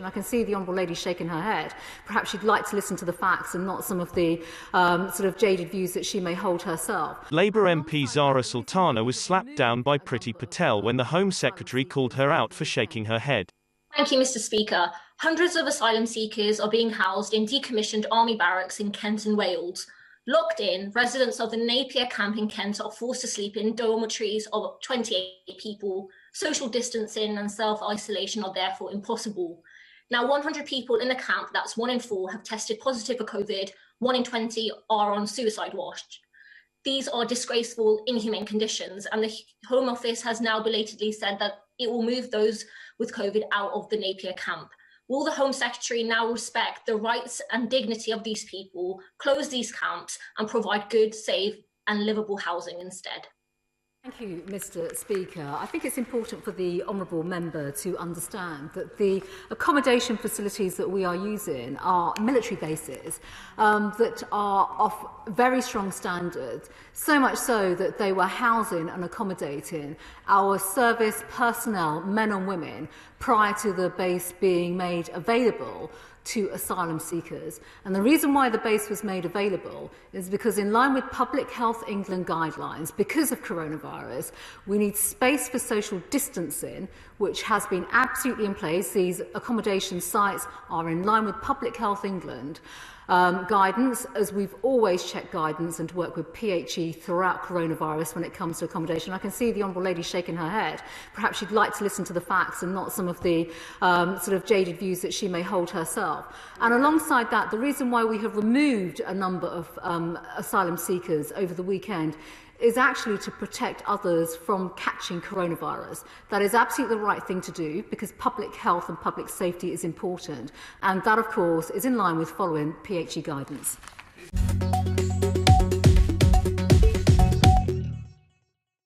I can see the Honourable Lady shaking her head. Perhaps she'd like to listen to the facts and not some of the sort of jaded views that she may hold herself. Labour MP Zarah Sultana was slapped down by Priti Patel when the Home Secretary called her out for shaking her head. Thank you, Mr. Speaker. Hundreds of asylum seekers are being housed in decommissioned army barracks in Kent and Wales. Locked in, residents of the Napier camp in Kent are forced to sleep in dormitories of 28 people. Social distancing and self-isolation are therefore impossible. Now, 100 people in the camp, that's 1 in 4, have tested positive for COVID, 1 in 20 are on suicide watch. These are disgraceful, inhumane conditions, and the Home Office has now belatedly said that it will move those with COVID out of the Napier camp. Will the Home Secretary now respect the rights and dignity of these people, close these camps, and provide good, safe, and livable housing instead? Thank you, Mr. Speaker. I think it's important for the honourable member to understand that the accommodation facilities that we are using are military bases that are of very strong standards, so much so that they were housing and accommodating our service personnel, men and women, prior to the base being made available to asylum seekers. And the reason why the base was made available is because, in line with Public Health England guidelines, because of coronavirus, we need space for social distancing, which has been absolutely in place. These accommodation sites are in line with Public Health England guidance, as we've always checked guidance and worked with PHE throughout coronavirus when it comes to accommodation. I can see the Honourable Lady shaking her head. Perhaps she'd like to listen to the facts and not some of the sort of jaded views that she may hold herself. And alongside that, the reason why we have removed a number of asylum seekers over the weekend is actually to protect others from catching coronavirus. That is absolutely the right thing to do, because public health and public safety is important. And that, of course, is in line with following PHE guidance.